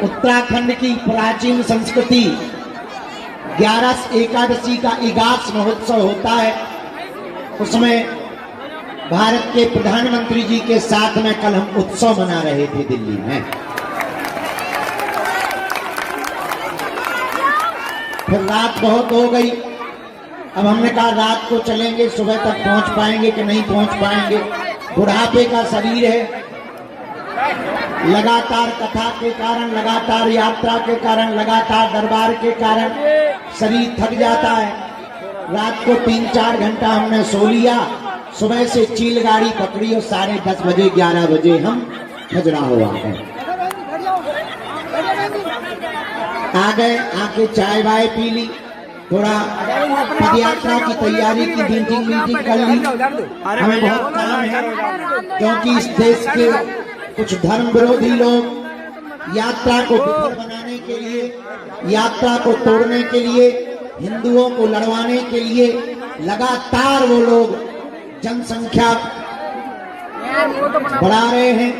उत्तराखंड की प्राचीन संस्कृति 11 एकादशी का इगास महोत्सव होता है। उसमें भारत के प्रधानमंत्री जी के साथ में कल हम उत्सव मना रहे थे दिल्ली में। फिर रात बहुत हो गई, अब हमने कहा रात को चलेंगे, सुबह तक पहुंच पाएंगे कि नहीं पहुंच पाएंगे। बुढ़ापे का शरीर है, लगातार कथा के कारण, लगातार यात्रा के कारण, लगातार दरबार के कारण शरीर थक जाता है। रात को 3-4 घंटा हमने सो लिया, सुबह से चील गाड़ी पकड़ी और 10:30 बजे 11 बजे हम खजुराहो आ गए। आ गए, आके चाय वाय पी ली, थोड़ा पदयात्रा की तैयारी की मीटिंग कर ली। हमें बहुत काम है क्योंकि इस देश के कुछ धर्म विरोधी लोग यात्रा को विफल बनाने के लिए, यात्रा को तोड़ने के लिए, हिंदुओं को लड़वाने के लिए लगातार वो लोग जनसंख्या बढ़ा रहे हैं,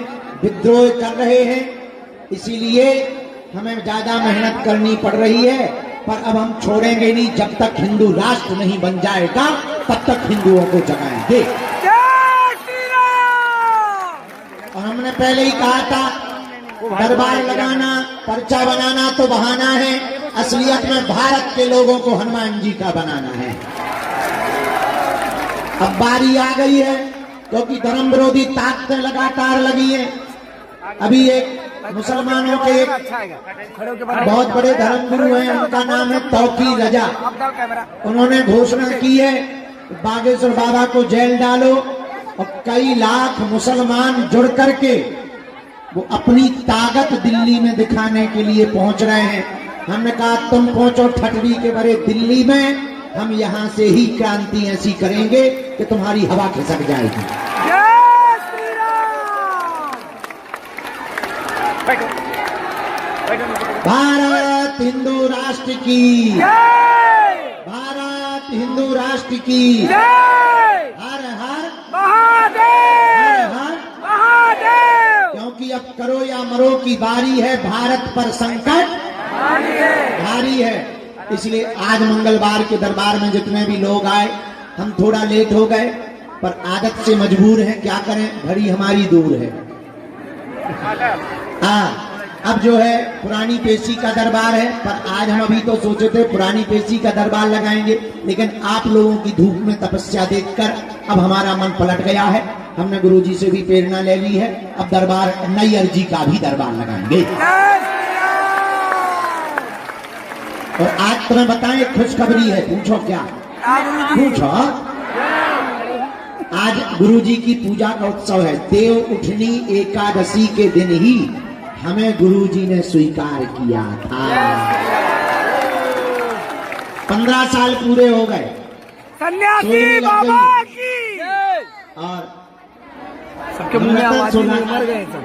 विद्रोह कर रहे हैं। इसीलिए हमें ज्यादा मेहनत करनी पड़ रही है, पर अब हम छोड़ेंगे नहीं। जब तक हिंदू राष्ट्र नहीं बन जाएगा तब तक हिंदुओं को जगाएंगे। और हमने पहले ही कहा था, दरबार लगाना, पर्चा बनाना तो बहाना है, असलियत में भारत के लोगों को हनुमान जी का बनाना है। अब बारी आ गई है क्योंकि धर्म विरोधी ताकतें लगातार लगी हैं। अभी एक मुसलमानों के एक बहुत बड़े धर्मगुरु हैं, उनका नाम है तौकीर रजा। उन्होंने घोषणा की है बागेश्वर बाबा को जेल डालो, और कई लाख मुसलमान जुड़ करके वो अपनी ताकत दिल्ली में दिखाने के लिए पहुंच रहे हैं। हमने कहा तुम पहुंचो ठटरी के बड़े दिल्ली में, हम यहां से ही क्रांति ऐसी करेंगे कि तुम्हारी हवा खिसक जाएगी। भारत हिंदू राष्ट्र की, भारत हिंदू राष्ट्र की, हर हर महादेव, हर हर महादेव। क्योंकि अब करो या मरो की बारी है, भारत पर संकट भारी है। इसलिए आज मंगलवार के दरबार में जितने भी लोग आए, हम थोड़ा लेट हो गए, पर आदत से मजबूर हैं, क्या करें, घड़ी हमारी दूर है। अब जो है पुरानी पेशी का दरबार है, पर आज हम अभी तो सोचे थे पुरानी पेशी का दरबार लगाएंगे, लेकिन आप लोगों की धूप में तपस्या देखकर अब हमारा मन पलट गया है। हमने गुरुजी से भी प्रेरणा ले ली है, अब दरबार नैयर जी का भी दरबार लगाएंगे। और आज तुम्हें बताएं खुशखबरी है, पूछो क्या पूछो। आज गुरुजी की पूजा का उत्सव है। देव उठनी एकादशी के दिन ही हमें गुरुजी ने स्वीकार किया था। 15 साल पूरे हो गए, सन्यासी बाबा की, और सबके मुंह में आवाज मर गए सब।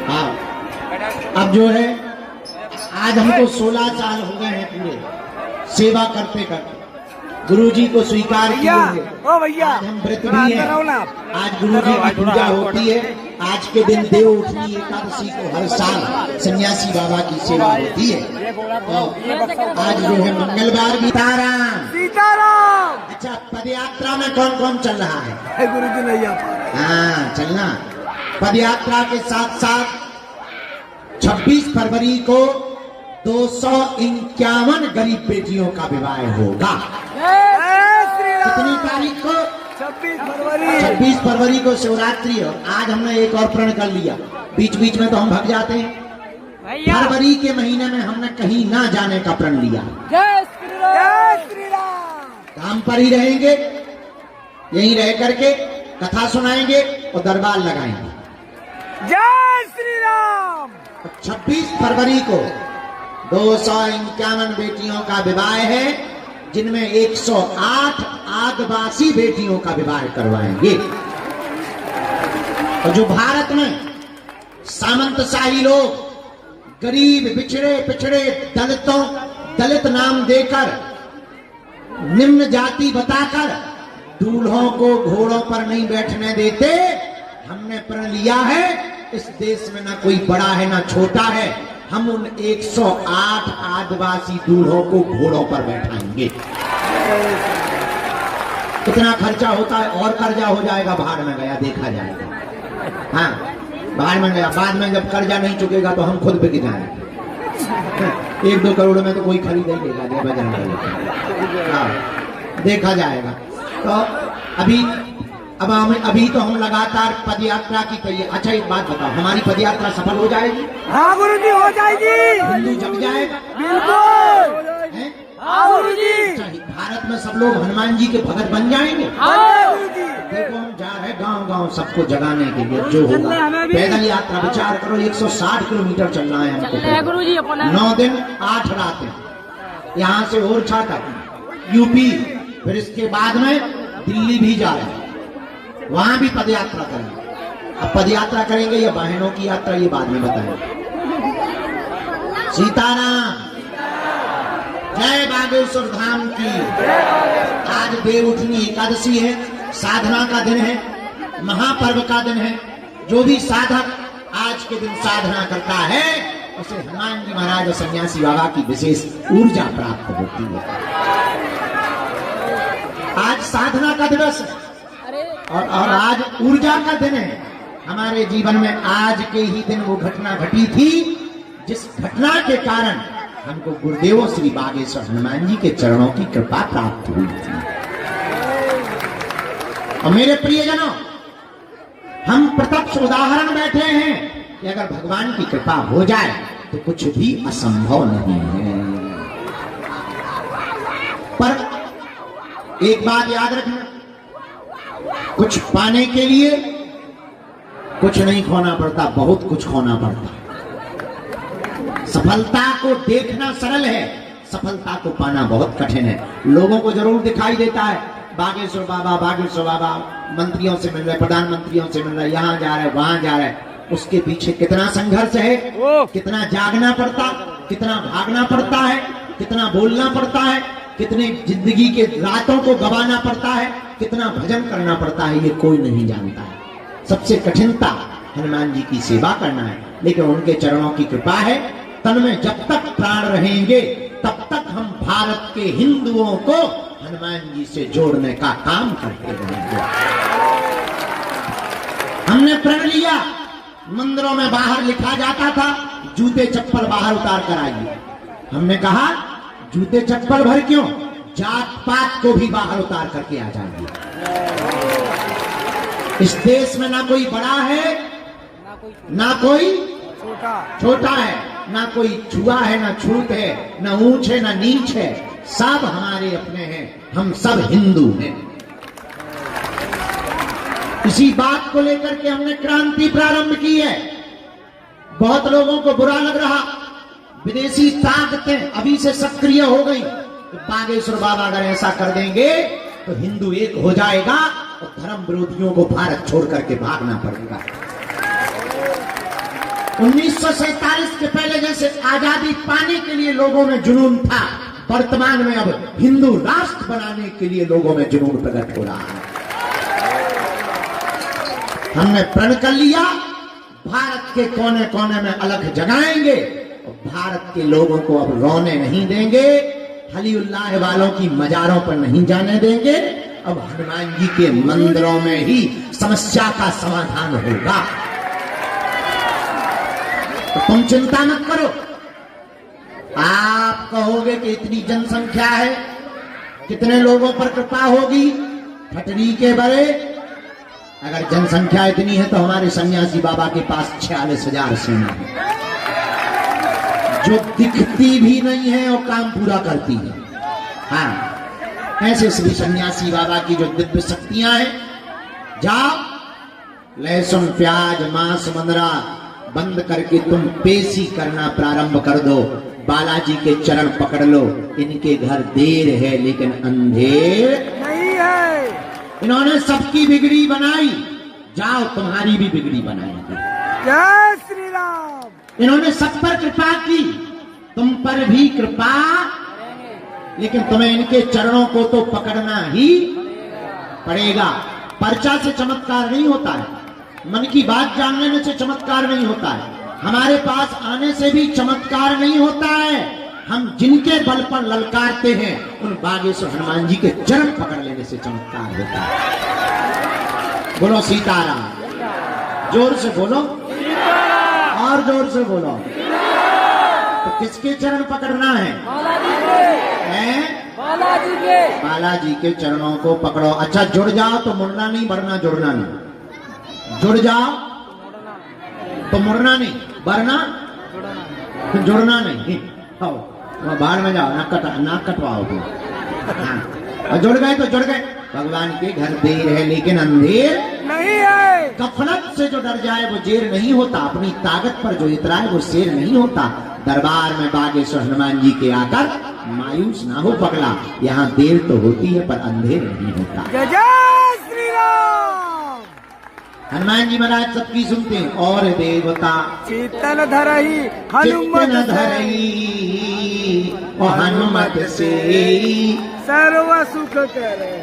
हाँ, अब जो है आज हमको 16 साल हो गए हैं पूरे सेवा करते करते, गुरुजी को स्वीकार किए हुए। आज हम व्रत भी हैं, आज गुरुजी की पूजा होती है। आज के दिन देव उठनी एकादशी को हर साल सन्यासी बाबा की सेवा होती है। तो आज जो है मंगलवार भी। सीताराम। अच्छा, पदयात्रा में कौन कौन चल रहा है? गुरुजी नहीं आ पा रहे। हाँ, चलना। पदयात्रा के साथ साथ 26 फरवरी को 251 गरीब बेटियों का विवाह होगा। कितनी तारीख को? 26 फरवरी को शिवरात्रि है। और आज हमने एक और प्रण कर लिया, बीच बीच में तो हम भाग जाते हैं, फरवरी के महीने में हमने कहीं ना जाने का प्रण लिया। जय श्री राम, जय श्री राम। काम पर ही रहेंगे, यहीं रह करके कथा सुनाएंगे और दरबार लगाएंगे। जय श्री राम। 26 फरवरी को 251 बेटियों का विवाह है, जिनमें 108 आदिवासी बेटियों का विवाह करवाएंगे। और जो भारत में सामंतशाही लोग गरीब पिछड़े पिछड़े दलित नाम देकर, निम्न जाति बताकर दूल्हों को घोड़ों पर नहीं बैठने देते, हमने प्रण लिया है इस देश में ना कोई बड़ा है ना छोटा है। हम उन 108 आदिवासी दूल्हों को घोड़ों पर बैठाएंगे। कितना खर्चा होता है और कर्जा हो जाएगा, भाड़ में गया, देखा जाएगा। हाँ, भाड़ में गया। बाद में जब कर्जा नहीं चुकेगा तो हम खुद बिक जाएंगे। 1-2 करोड़ में तो कोई खरीद ही लेगा, जय बजरंग। हाँ, देखा जाएगा। तो अभी तो हम लगातार पदयात्रा की तैयारी। अच्छा, एक बात बताओ, हमारी पदयात्रा सफल हो जाएगी? हाँ गुरुजी, हो जाएगी। हिंदू जग जाएगा? बिल्कुल। हाँ गुरुजी। अच्छा, भारत में सब लोग हनुमान जी के भगत बन जाएंगे? हाँ गुरुजी। देखो, हम जा रहे गांव-गांव सबको जगाने के लिए। जो होगा पैदल यात्रा, विचार करो 160 किलोमीटर चलना है हमको गुरुजी। 9 दिन 8 रातें, यहाँ से ओरछा तक, यूपी, फिर इसके बाद में दिल्ली भी जा रहे हैं, वहां भी पदयात्रा करेंगे। अब पदयात्रा करेंगे या वाहनों की यात्रा, ये बाद में बताएंगे। सीताराम, जय बागेश्वर धाम की। आज देवउठनी एकादशी है, साधना का दिन है, महापर्व का दिन है। जो भी साधक आज के दिन साधना करता है उसे हनुमान जी महाराज और सन्यासी बाबा की विशेष ऊर्जा प्राप्त होती है। आज साधना का दिवस है और आज ऊर्जा का दिन है। हमारे जीवन में आज के ही दिन वो घटना घटी थी जिस घटना के कारण हमको गुरुदेव श्री बागेश्वर हनुमान जी के चरणों की कृपा प्राप्त हुई थी। और मेरे प्रियजनों, हम प्रत्यक्ष उदाहरण बैठे हैं कि अगर भगवान की कृपा हो जाए तो कुछ भी असंभव नहीं है। पर एक बात याद रखना, कुछ पाने के लिए कुछ नहीं खोना पड़ता, बहुत कुछ खोना पड़ता। सफलता को देखना सरल है, सफलता को पाना बहुत कठिन है। लोगों को जरूर दिखाई देता है बागेश्वर बाबा मंत्रियों से मिल रहे, प्रधानमंत्रियों से मिल रहे, यहाँ जा रहे, वहां जा रहे। उसके पीछे कितना संघर्ष है, कितना जागना पड़ता, कितना भागना पड़ता है, कितना बोलना पड़ता है, कितने जिंदगी के रातों को गवाना पड़ता है, कितना भजन करना पड़ता है, ये कोई नहीं जानता है। सबसे कठिनता हनुमान जी की सेवा करना है, लेकिन उनके चरणों की कृपा है। तन में जब तक प्राण रहेंगे तब तक हम भारत के हिंदुओं को हनुमान जी से जोड़ने का काम करते रहेंगे। हमने प्रण लिया, मंदिरों में बाहर लिखा जाता था जूते चप्पल बाहर उतार कर आइए। हमने कहा जूते चप्पल भर क्यों, जात पात को भी बाहर उतार करके आ जाइए। इस देश में ना कोई बड़ा है ना कोई छोटा है, ना कोई छुआ है ना छूत है, ना ऊंच है ना नीच है, सब हमारे अपने हैं, हम सब हिंदू हैं। इसी बात को लेकर के हमने क्रांति प्रारंभ की है। बहुत लोगों को बुरा लग रहा, विदेशी ताकतें अभी से सक्रिय हो गई तो बागेश्वर बाबा अगर ऐसा कर देंगे तो हिंदू एक हो जाएगा और धर्म विरोधियों को भारत छोड़ करके भागना पड़ेगा। 1947 के पहले जैसे आजादी पाने के लिए लोगों में जुनून था, वर्तमान में अब हिंदू राष्ट्र बनाने के लिए लोगों में जुनून प्रकट हो रहा है। हमने प्रण कर लिया, भारत के कोने कोने में अलग जगाएंगे और भारत के लोगों को अब रोने नहीं देंगे, हलीउल्लाह वालों की मजारों पर नहीं जाने देंगे। अब हनुमान जी के मंदिरों में ही समस्या का समाधान होगा। तो तुम चिंता मत करो। आप कहोगे कि इतनी जनसंख्या है, कितने लोगों पर कृपा होगी, ठटरी के बड़े। अगर जनसंख्या इतनी है तो हमारे सन्यासी बाबा के पास 46,000 सेना है, जो दिखती भी नहीं है और काम पूरा करती है। हाँ, ऐसे श्री सन्यासी बाबा की जो दिव्य शक्तियां हैं। जाओ, लहसुन प्याज मांस मंदरा बंद करके तुम पेशी करना प्रारंभ कर दो, बालाजी के चरण पकड़ लो। इनके घर देर है लेकिन अंधेर नहीं है। इन्होंने सबकी बिगड़ी बनाई, जाओ तुम्हारी भी बिगड़ी बनाएंगे। जय श्री राम। इन्होंने सब पर कृपा की, तुम पर भी कृपा, लेकिन तुम्हें इनके चरणों को तो पकड़ना ही पड़ेगा। पर्चा से चमत्कार नहीं होता है, मन की बात जान लेने से चमत्कार नहीं होता है, हमारे पास आने से भी चमत्कार नहीं होता है। हम जिनके बल पर ललकारते हैं उन बागेश्वर हनुमान जी के चरण पकड़ लेने से चमत्कार होता है। बोलो सीताराम, जोर से बोलो और जोर से बोलो। तो किसके चरण पकड़ना है? बालाजी के। बालाजी के चरणों को पकड़ो। अच्छा जुड़ जाओ तो मुड़ना नहीं, बढ़ना जुड़ना नहीं। जुड़ जाओ तो मुड़ना नहीं, बढ़ना जुड़ना नहीं। आओ बाहर में जाओ, नाक कटवाओ तुम। हाँ, और जुड़ गए तो जुड़ गए। भगवान के घर देर है लेकिन अंधेर नहीं है। गफलत से जो डर जाए वो जेर नहीं होता, अपनी ताकत पर जो इतराए वो शेर नहीं होता। दरबार में बागेश्वर हनुमान जी के आकर मायूस ना हो पगला, यहाँ देर तो होती है पर अंधेर नहीं होता। जय जय श्री राम। हनुमान जी महाराज सबकी सुनते हैं। और देवता चेतन धरही चित्तन धरई और हनुमत से सर्व सुख करे।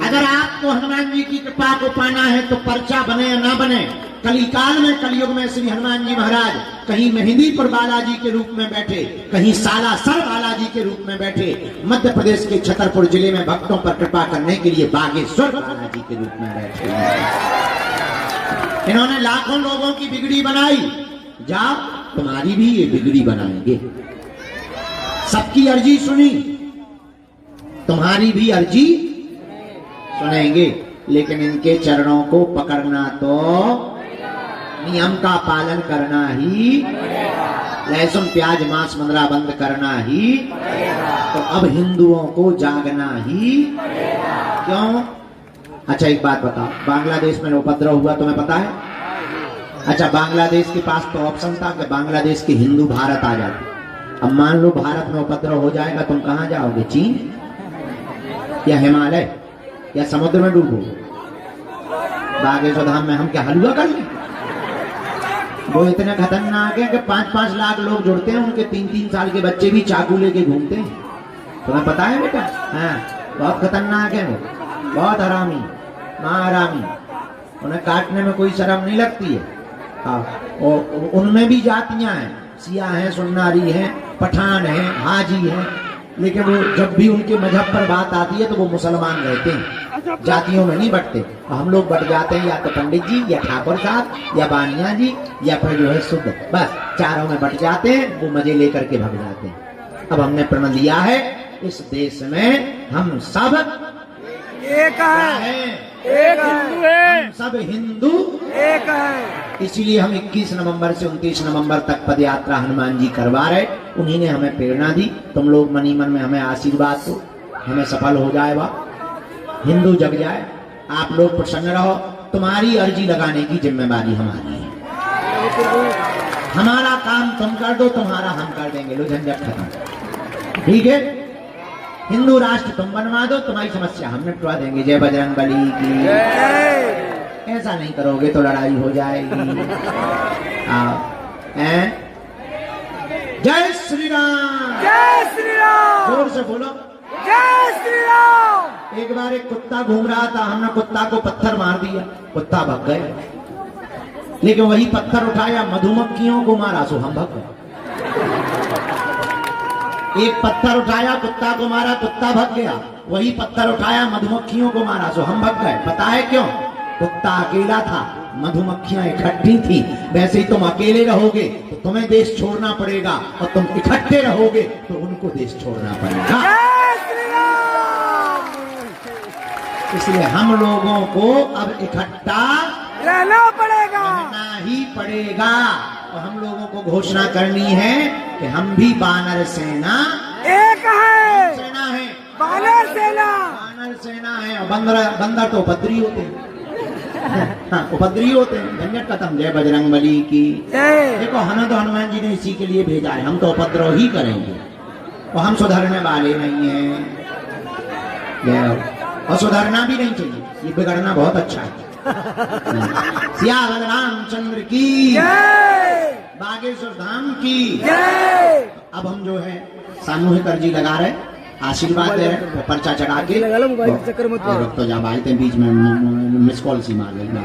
अगर आपको हनुमान जी की कृपा को पाना है तो पर्चा बने या ना बने, कलिकाल में कलयुग में श्री हनुमान जी महाराज कहीं मेहंदीपुर बालाजी के रूप में बैठे, कहीं सालासर बालाजी के रूप में बैठे, मध्य प्रदेश के छतरपुर जिले में भक्तों पर कृपा करने के लिए बागेश्वर बालाजी के रूप में बैठे। इन्होंने लाखों लोगों की बिगड़ी बनाई, जाओ तुम्हारी भी ये बिगड़ी बनाएंगे। सबकी अर्जी सुनी, तुम्हारी भी अर्जी सुनेंगे, लेकिन इनके चरणों को पकड़ना तो नियम का पालन करना ही, लहसुन प्याज मांस मंदरा बंद करना ही, तो अब हिंदुओं को जागना ही। क्यों? अच्छा एक बात बताओ, बांग्लादेश में उपद्रव हुआ तुम्हें पता है? अच्छा बांग्लादेश के पास तो ऑप्शन था कि बांग्लादेश के हिंदू भारत आ जाते। अब मान लो भारत में उपद्रव हो जाएगा, तुम कहां जाओगे? चीन या हिमालय या समुद्र में डूबोगे? बागेश्वर धाम में हम क्या हलवा कर लें? वो इतने खतरनाक है कि 5-5 लाख लोग जुड़ते हैं, उनके 3-3 साल के बच्चे भी चाकू लेके घूमते हैं। तुम्हें पता है बेटा? हाँ, बहुत खतरनाक है वो, बहुत हरामी, महारामी। उन्हें काटने में कोई शर्म नहीं लगती है। हाँ, और उनमें भी जातियां हैं, सिया हैं, सुन्नारी हैं, पठान हैं, हाजी हैं, लेकिन वो जब भी उनके मजहब पर बात आती है तो वो मुसलमान रहते हैं, जातियों में नहीं बटते। हम लोग बट जाते हैं या तो पंडित जी या ठाकुर साहब या बानिया जी या फिर जो है शुद्ध, बस चारों में बट जाते हैं, वो मजे लेकर के भाग जाते हैं। अब हमने प्रण लिया है इस देश में हम सब एक है, एक है, हम सब हिंदू एक है। इसीलिए हम 21 नवंबर से 29 नवंबर तक पद यात्रा हनुमान जी करवा रहे। उन्हीं ने हमें प्रेरणा दी। तुम लोग मनी मन में हमें आशीर्वाद दो, हमें सफल हो जाए, हिंदू जग जाए, आप लोग प्रसन्न रहो। तुम्हारी अर्जी लगाने की जिम्मेवारी हमारी है। हमारा काम तुम कर दो, तुम्हारा हम कर देंगे, लो झंझट खत्म। ठीक है? हिंदू राष्ट्र तुम बनवा दो, तुम्हारी समस्या हम निपटवा देंगे। जय बजरंगबली की जय। ऐसा नहीं करोगे तो लड़ाई हो जाएगी। जय श्री राम, जय श्री राम। जोर से बोलो जय श्री राम। एक बार एक कुत्ता घूम रहा था, हमने कुत्ता को पत्थर मार दिया, कुत्ता भाग गए, लेकिन वही पत्थर उठाया मधुमक्खियों को मारा, सो हम भाग गए। एक पत्थर उठाया कुत्ता को मारा, कुत्ता भाग गया, वही पत्थर उठाया मधुमक्खियों को मारा, सो हम भाग गए। पता है क्यों? कुत्ता अकेला था, मधुमक्खियां इकट्ठी थी। वैसे ही तुम अकेले रहोगे तो तुम्हें देश छोड़ना पड़ेगा, और तुम इकट्ठे रहोगे तो उनको देश छोड़ना पड़ेगा। जय श्री राम। इसलिए हम लोगों को अब इकट्ठा रहना पड़ेगा, रहना ही पड़ेगा। और हम लोगों को घोषणा करनी है कि हम भी बानर सेना एक है, सेना है, बानर सेना, बानर सेना है। और बंदर तो उपद्रवी होते हैं। हाँ, उपद्रवी होते हैं। झंझट खत्म। जय बजरंगबली की जय। देखो हमें तो हनुमान जी ने इसी के लिए भेजा है, हम तो उपद्रव ही करेंगे और हम सुधरने वाले नहीं हैं। और सुधरना भी नहीं चाहिए, ये बिगड़ना बहुत अच्छा है। सियावर रामचंद्र की जय, बागेश्वर धाम की जय। अब हम जो है सामूहिक अर्जी लगा रहे, आशीर्वाद दे रहे, पर्चा चढ़ा के रुक तो जा भाई, बीच में मिस कॉल सी मार लेना।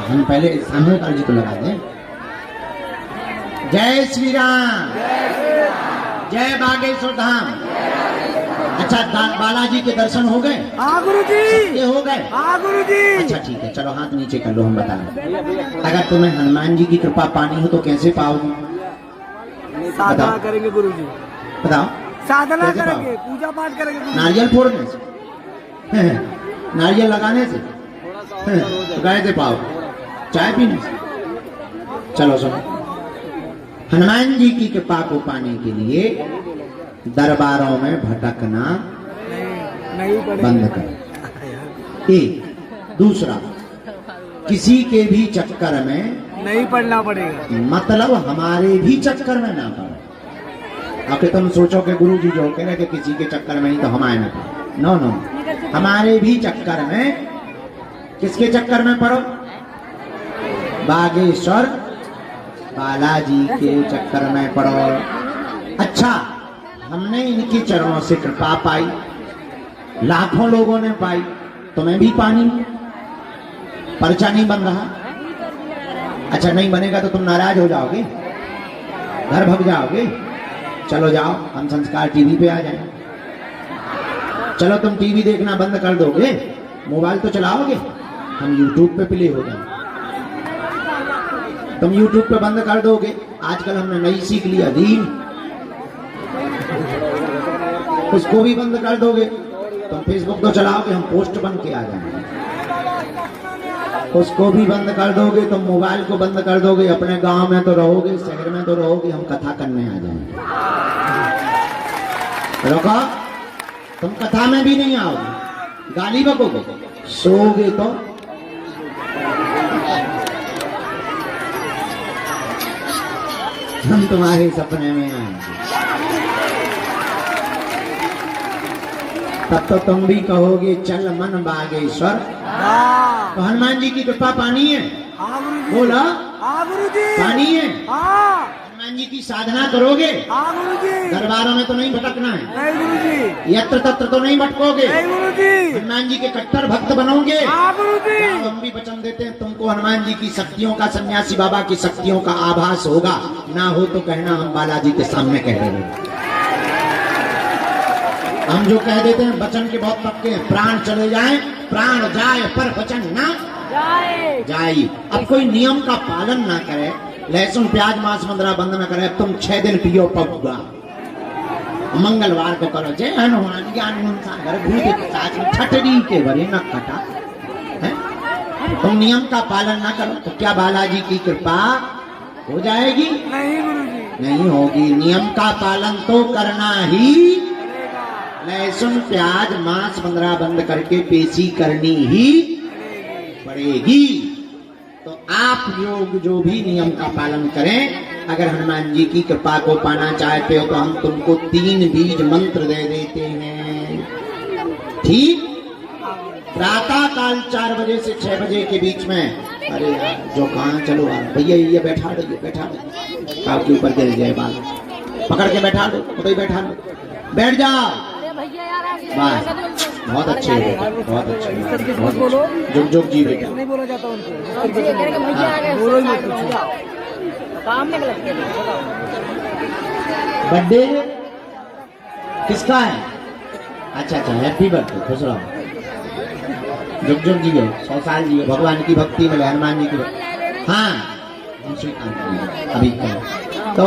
हम पहले सामूहिक अर्जी को लगा दें। जय श्री राम, जय बागेश्वर धाम। अच्छा, बालाजी के दर्शन हो गए? हाँ गुरुजी। ये हो गए? हाँ गुरुजी। अच्छा ठीक है, चलो हाथ नीचे कर लो, हम बता रहे। अगर तुम्हें हनुमान जी की कृपा पानी हो तो कैसे पाओगी? साधना करेंगे गुरुजी। बताओ। साधना कैसे करेंगे, पाओ? पूजा पाठ करेंगे गुरुजी। नारियल फोड़ने से नारियल लगाने से तो कैसे पाओ? चाय पीने से? चलो सुनो, हनुमान जी की कृपा को पाने के लिए दरबारों में भटकना नहीं बंद करो। एक दूसरा, किसी के भी चक्कर में नहीं पढ़ना पड़ेगा। मतलब हमारे भी चक्कर में ना पड़ो। आखिर तुम सोचो कि गुरु जी जो कह रहे कि किसी के चक्कर में ही तो हमारे में पड़ो। नो नो, हमारे भी चक्कर में। किसके चक्कर में पड़ो? बागेश्वर बालाजी के चक्कर में पड़ो। अच्छा, हमने इनके चरणों से कृपा पाई, लाखों लोगों ने पाई, तुम्हें भी पानी पर्चा नहीं बन रहा। अच्छा, नहीं बनेगा तो तुम नाराज हो जाओगे, घर भाग जाओगे। चलो जाओ, हम संस्कार टीवी पे आ जाएंगे। चलो तुम टीवी देखना बंद कर दोगे, मोबाइल तो चलाओगे, हम यूट्यूब पे प्ले हो जाएंगे। तुम यूट्यूब पे बंद कर दोगे, आजकल हमने नई सीख लिया दीन, उसको भी बंद कर दोगे। तुम फेसबुक तो चलाओगे, हम पोस्ट बन के आ जाएंगे। उसको भी बंद कर दोगे, तुम मोबाइल को बंद कर दोगे, अपने गांव में तो रहोगे, शहर में तो रहोगे, हम कथा करने आ जाएंगे। रोको, तुम कथा में भी नहीं आओगे, गाली बकोगे, सोओगे तो हम तुम्हारे सपने में आएंगे। तब तो तुम भी कहोगे चल मन बागेश्वर। तो हनुमान जी की कृपा पानी है। हाँ गुरुजी। बोला हाँ गुरुजी। पानी है। हाँ। हनुमान जी की साधना करोगे, हाँ गुरुजी। दरबारों में तो नहीं भटकना है, नहीं गुरुजी। यत्र तत्र तो नहीं भटकोगे, नहीं गुरुजी। हनुमान जी के कट्टर भक्त बनोगे। हाँ गुरुजी। हम भी वचन देते हैं, तुमको हनुमान जी की शक्तियों का, सन्यासी बाबा की शक्तियों का आभास होगा, ना हो तो कहना हम बालाजी के सामने कह रहे हैं। हम जो कह देते हैं वचन के बहुत पक्के हैं, प्राण चले जाए, प्राण जाए पर वचन ना जाए। अब कोई नियम का पालन ना करे, लहसुन प्याज मांस मंदरा बंद न करे, तुम 6 दिन पियो पगुआ, मंगलवार को करो जय हनुमान ज्ञान सागर भूत छटरी के भरे न कटा है? तुम नियम का पालन ना करो तो क्या बालाजी की कृपा हो जाएगी? नहीं गुरुजी। नहीं होगी। नियम का पालन तो करना ही, लहसुन प्याज मांस मंदरा बंद करके पेशी करनी ही पड़ेगी। तो आप लोग जो भी नियम का पालन करें, अगर हनुमान जी की कृपा को पाना चाहते हो तो हम तुमको 3 बीज मंत्र दे देते हैं। ठीक, प्रातः काल 4 बजे से 6 बजे के बीच में। अरे यार जो कहाँ, चलो भैया ये बैठा दो, बैठा दो, काव के ऊपर गिर जाए बाल, पकड़ के बैठा दो, भाई बैठा दो, बैठ जाओ। बस, बहुत अच्छे हो बेटा, बहुत अच्छे, बहुत अच्छे। जुग जुग जी बेटा। नहीं बोला जाता उनको। बर्थडे किसका है? अच्छा अच्छा, हैप्पी बर्थडे, खुश रहो, जुग जुग जी, 100 साल जी, भगवान की भक्ति में, हनुमान जी की भक्ति। हाँ, अभी तो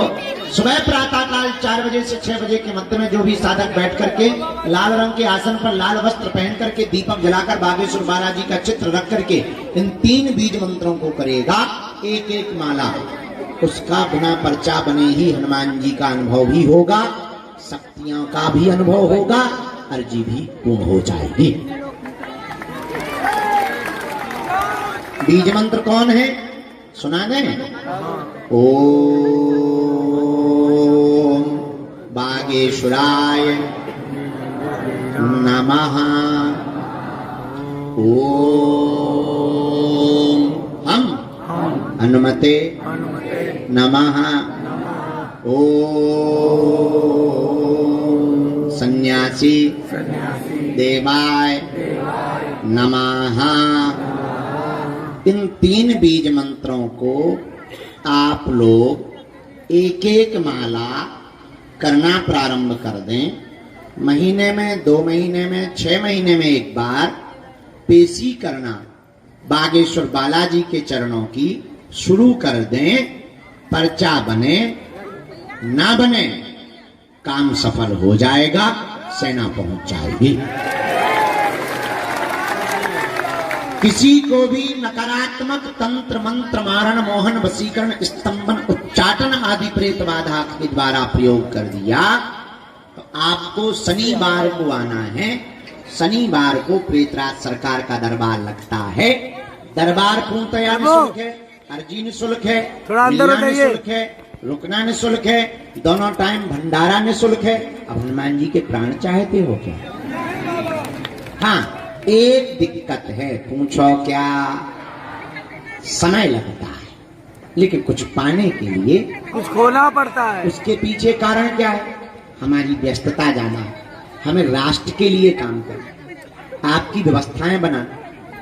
सुबह प्रातः काल 4 बजे से 6 बजे के मध्य में जो भी साधक बैठ करके लाल रंग के आसन पर लाल वस्त्र पहन करके दीपक जलाकर बागेश्वर बालाजी का चित्र रख करके इन 3 बीज मंत्रों को करेगा, एक एक माला, उसका बिना पर्चा बने ही हनुमान जी का अनुभव भी होगा, शक्तियों का भी अनुभव होगा, अर्जी भी पूर्ण हो जाएगी। बीज मंत्र कौन है सुना दें? ओम बागेश्वराय नमः। ओम हम हनुमते नमः। ओम सन्यासी देवाय नमः। इन 3 बीज मंत्रों को आप लोग एक एक माला करना प्रारंभ कर दें। महीने में, 2 महीने में, 6 महीने में एक बार पेशी करना बागेश्वर बालाजी के चरणों की शुरू कर दें। पर्चा बने ना बने, काम सफल हो जाएगा, सेना पहुंच जाएगी। किसी को भी नकारात्मक तंत्र मंत्र मारण मोहन वशीकरण स्तंभन उच्चाटन आदि प्रेत बाधा के द्वारा प्रयोग कर दिया तो आपको शनिवार को आना है। शनिवार को प्रेतराज सरकार का दरबार लगता है। दरबार पूर्णतया निःशुल्क है, अर्जी निःशुल्क है, मिलना निःशुल्क है, रुकना निःशुल्क है, दोनों टाइम भंडारा निःशुल्क है। अब हनुमान जी के प्राण चाहते हो क्या? हाँ, एक दिक्कत है, पूछो क्या? समय लगता है, लेकिन कुछ पाने के लिए कुछ खोना पड़ता है। उसके पीछे कारण क्या है? हमारी व्यस्तता जाना है, हमें राष्ट्र के लिए काम करना, आपकी व्यवस्थाएं बनाना,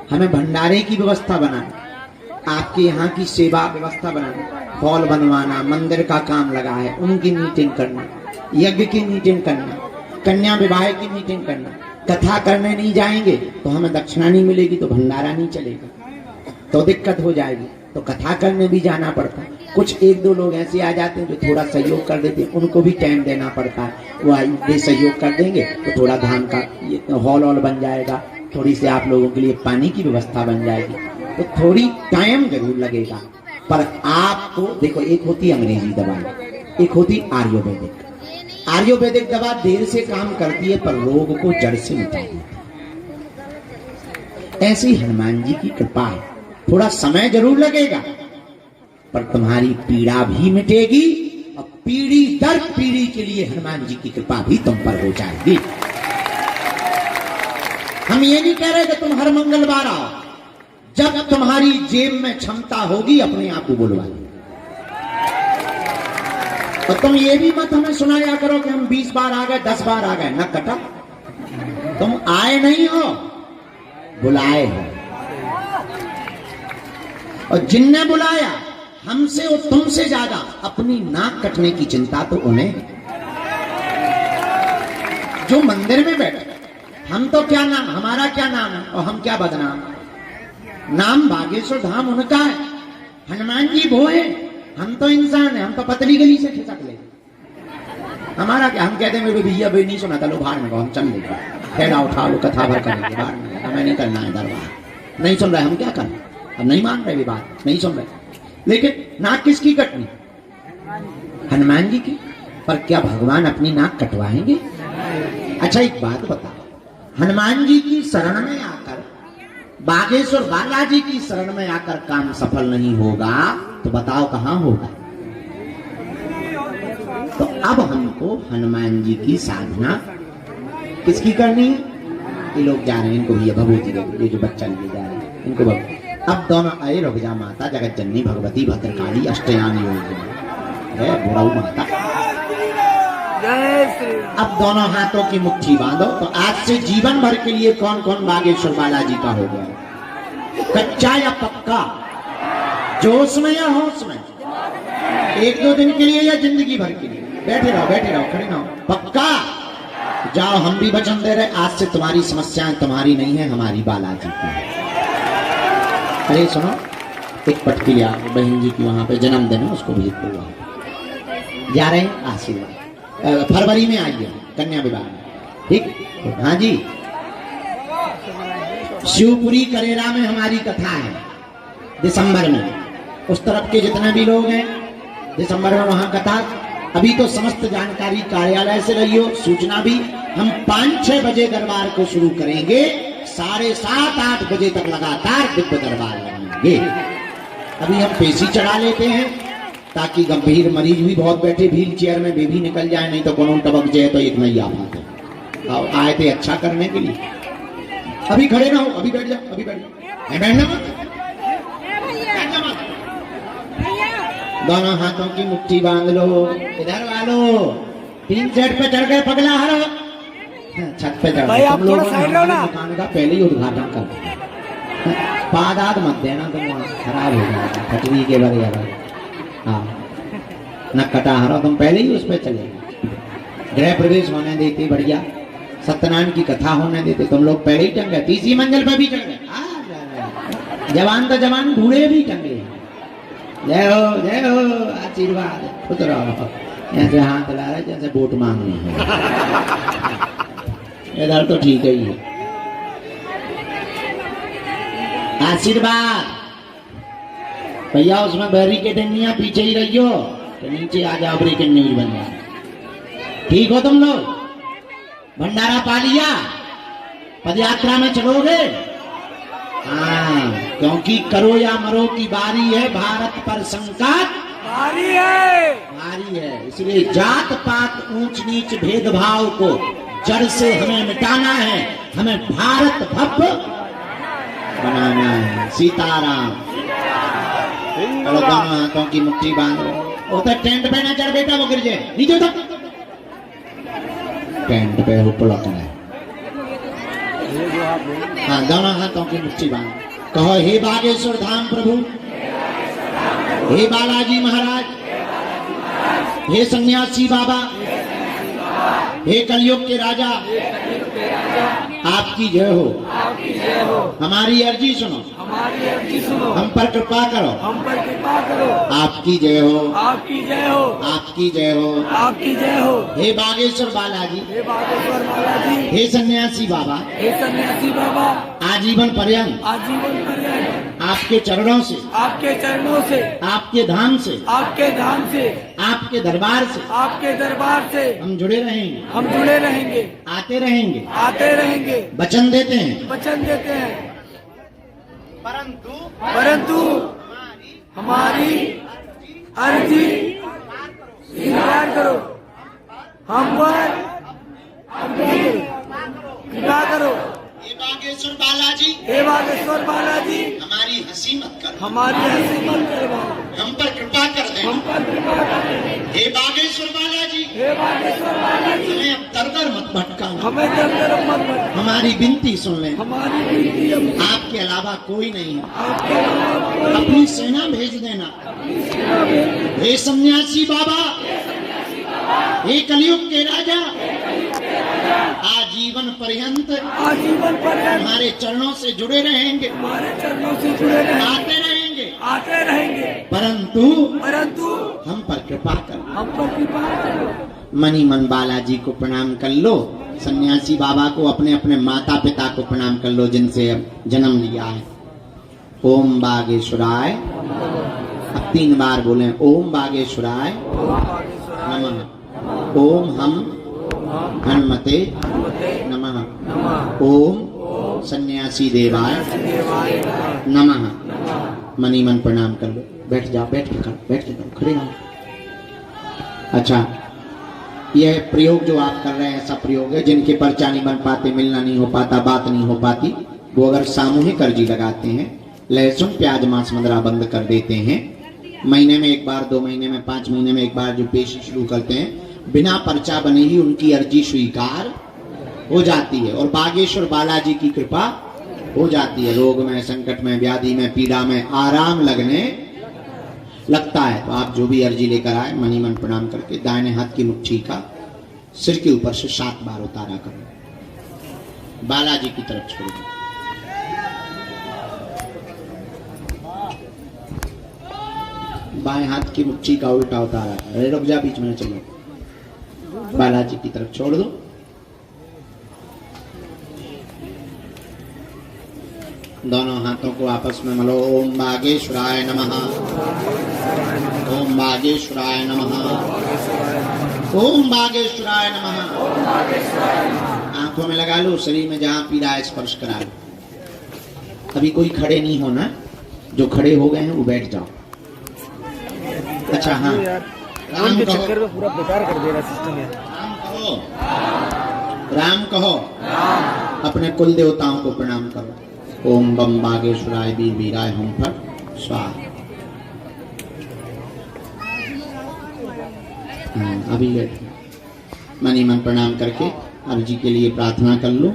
हमें भंडारे की व्यवस्था बनाना, आपके यहाँ की सेवा व्यवस्था बनाना, हॉल बनवाना, मंदिर का काम लगा है उनकी मीटिंग करना, यज्ञ की मीटिंग करना, कन्या विवाह की मीटिंग करना। कथा करने नहीं जाएंगे तो हमें दक्षिणा नहीं मिलेगी, तो भंडारा नहीं चलेगा, तो दिक्कत हो जाएगी। तो कथा करने भी जाना पड़ता है। कुछ 1-2 लोग ऐसे आ जाते हैं जो थोड़ा सहयोग कर देते हैं, उनको भी टाइम देना पड़ता है। वो आइए सहयोग कर देंगे तो थोड़ा धाम का हॉल बन जाएगा, थोड़ी से आप लोगों के लिए पानी की व्यवस्था बन जाएगी, तो थोड़ी टाइम जरूर लगेगा। पर आपको देखो, एक होती अंग्रेजी दवाई, एक होती आयुर्वेदिक। आयुर्वेदिक दवा देर से काम करती है पर रोग को जड़ से मिटा देती है। ऐसी हनुमान जी की कृपा है, थोड़ा समय जरूर लगेगा पर तुम्हारी पीड़ा भी मिटेगी और पीढ़ी दर पीढ़ी के लिए हनुमान जी की कृपा भी तुम पर हो जाएगी। हम ये नहीं कह रहे कि तुम हर मंगलवार आओ, जब तुम्हारी जेब में क्षमता होगी अपने आप को बुलवा लो। और तुम ये भी मत हमें सुनाया करो कि हम 20 बार आ गए, 10 बार आ गए, न कटा। तुम आए नहीं हो, बुलाए हो, और जिनने बुलाया हमसे और तुमसे ज्यादा अपनी नाक कटने की चिंता तो उन्हें। जो मंदिर में बैठे, हम तो क्या नाम, हमारा क्या नाम है और हम क्या बदनाम। नाम बागेश्वर धाम उनका है, हनुमान जी वो है, हम तो इंसान है, हम तो पतली गली से खिसक ले। हमारा क्या, हम कहते हैं मेरे भैया भाई नहीं सुना था, लो बाहर में हम चल लेंगे, ठेला उठा लो, कथा भर करेंगे बाहर में, हमें नहीं करना है दरबार। नहीं सुन रहे, हम क्या करें? अब नहीं मान रहे बात, नहीं सुन रहे। लेकिन नाक किसकी कटनी? हनुमान जी की। पर क्या भगवान अपनी नाक कटवाएंगे? अच्छा एक बात बताओ, हनुमान जी की शरण में आकर, बागेश्वर बालाजी की शरण में आकर काम सफल नहीं होगा तो बताओ कहां होगा? तो अब हमको हनुमान जी की साधना किसकी करनी है? ये लोग जा रहे हैं, इनको भैया भगवती देवी, ये जो बच्चा लिए जा रहे हैं इनको भगवती। अब दोनों आए, रुक जा माता, जगत जननी भगवती भद्रकाली अष्टयाम योगिनी है, बुढ़ऊ माता। अब दोनों हाथों की मुट्ठी बांधो। तो आज से जीवन भर के लिए कौन कौन बागेश्वर बालाजी का हो गया? कच्चा या पक्का? जोश में या होश में? 1-2 दिन के लिए या जिंदगी भर के लिए? बैठे रहो, बैठे रहो, खड़े ना हो। पक्का? जाओ, हम भी वचन दे रहे, आज से तुम्हारी समस्याएं तुम्हारी नहीं है, हमारी बालाजी की है। अरे सुनो, एक पटकी लिया बहन जी की, वहां पे जन्मदिन है, उसको भेज दो। जा रहे हैं आशीर्वाद, फरवरी में आइए कन्या विवाह में, ठीक? हाँ जी, शिवपुरी करेरा में हमारी कथा है दिसंबर में। उस तरफ के जितने भी लोग हैं दिसंबर में वहां कथा। अभी तो समस्त जानकारी कार्यालय से रही हो, सूचना भी। हम 5-6 बजे दरबार को शुरू करेंगे, 7:30-8 बजे तक लगातार दिव्य दरबार लगाएंगे। अभी हम पेशी चढ़ा लेते हैं ताकि गंभीर मरीज भी बहुत बैठे व्हील चेयर में, वे भी निकल जाए, नहीं तो कौन टबक जाए तो एक नहीं आ पाते। आए थे अच्छा करने के लिए। अभी खड़े ना हो, अभी बैठ जाओ, अभी बैठ जाओ, बैठना मत। दोनों हाथों की मुट्ठी बांध लो, इधर वालो 3 सेट पे चढ़ गए, पगला हरो, छत पे चढ़ गए। तुम लोगों ने दुकान का पहले ही उद्घाटन कर दिया। पादाद मत देना, तुम खराब हो जाएगा खटरी के बराबर। हाँ न कटा हरा, तुम पहले ही उस पर चले। गृह प्रवेश होने देते बढ़िया, सत्यनारायण की कथा होने देते, तुम लोग पहले ही टंग गए, तीसरी मंजिल पर भी टंग गए। जवान तो जवान बूढ़े भी टंगे। जय हो आशीर्वाद, खुद रहो। ऐसे हाथ ला रहे जैसे वोट मांगनी है। इधर तो ठीक ही है। आशीर्वाद भैया, उसमें बैरिकेडिंग नहीं है, पीछे ही रहियो, तो नीचे आ जाओ, ब्रेकिंग न्यूज बन जाए। ठीक हो तुम लोग? भंडारा पा लिया? पदयात्रा में चलोगे? हाँ, क्योंकि करो या मरो की बारी है, भारत पर संकट भारी है, भारी है। इसलिए जात पात ऊंच नीच भेदभाव को जड़ से हमें मिटाना है, हमें भारत भव्य बनाना है। सीताराम। चलो दोनों हाथों की मुट्ठी बांधो। वो तो टेंट पे ना चढ़ बेटा, वो गिर जाए नीचे उतर। टेंट पे हो पलटना है। हाँ, दोनों हाथों की मुट्ठी बांधो। कहो हे बागेश्वर धाम प्रभु, हे बालाजी महाराज, हे सन्यासी बाबा, हे कलयुग के राजा, आपकी जय हो। हमारी अर्जी सुनो, हम पर कृपा करो, आपकी जय हो, आपकी जय हो, आपकी जय हो, आपकी जय हो। हे बागेश्वर बालाजी, हे सन्यासी बाबा, आजीवन पर्यंत आपके चरणों से, आपके धाम से, आपके दरबार से हम जुड़े रहेंगे, आते रहेंगे, वचन देते हैं, परंतु हमारी अर्जी स्वीकार करो, हम पर कृपा करो। हे बागेश्वर बालाजी, हमारी हंसी मत करो, हम पर कृपा कर दे। हे बागेश्वर बालाजी, हमें अब दर मत भटकाओ, हमारी विनती सुन ले। आपके अलावा कोई नहीं है, अपनी सेना भेज देना। हे सन्यासी बाबा, हे कलयुग के राजा, आजीवन पर्यंत हमारे चरणों से जुड़े रहेंगे, आते रहेंगे, परंतु हम पर कृपा कर। मनी मन बालाजी को प्रणाम कर लो, सन्यासी बाबा को, अपने अपने माता पिता को प्रणाम कर लो जिनसे अब जन्म लिया है। ओम बागेश्वराय। अब 3 बार बोले, ओम बागेश्वराय नमः, ओम हम हनुमते नमः, ओम सन्यासी देवाय नमः। मनी मन प्रणाम कर लो। बैठ जाओ, बैठ के करो, खड़े रहो। अच्छा, यह प्रयोग जो आप कर रहे हैं ऐसा प्रयोग है जिनके पर्चा नहीं बन पाते, मिलना नहीं हो पाता, बात नहीं हो पाती, वो अगर सामूहिक अर्जी लगाते हैं, लहसुन प्याज मांस मदिरा बंद कर देते हैं, महीने में एक बार, 2 महीने में, 5 महीने में एक बार जो पेशी शुरू करते हैं, बिना पर्चा बने ही उनकी अर्जी स्वीकार हो जाती है और बागेश्वर बालाजी की कृपा हो जाती है। रोग में, संकट में, व्याधि में, पीड़ा में आराम लगने लगता है। तो आप जो भी अर्जी लेकर आए, मनी मन प्रणाम करके दाहिने हाथ की मुट्ठी का सिर के ऊपर से 7 बार उतारा करो, बालाजी की तरफ छोड़ दो। बाएं हाथ की मुट्ठी का उल्टा उतारा, अरे रुक जा, बीच में चलो, बालाजी की तरफ छोड़ दो। दोनों हाथों को आपस में मलो। ओम बागेश्वराय नमः, ओम बागेश्वराय नमः, ओम बागेश्वराय नमः। आंखों में लगा लो, शरीर में जहां पीड़ा है स्पर्श करा लो। अभी कोई खड़े नहीं होना, जो खड़े हो गए हैं वो बैठ जाओ। अच्छा, हाँ, राम कहो, पूरा बेकार कर दे रहा सिस्टम है। राम कहो, अपने कुल देवताओं को प्रणाम करो। ओम बम बागेश्वराय वीर वीराय हम फट स्वाहा। अभी मनी मन प्रणाम करके अर्जी के लिए प्रार्थना कर लो।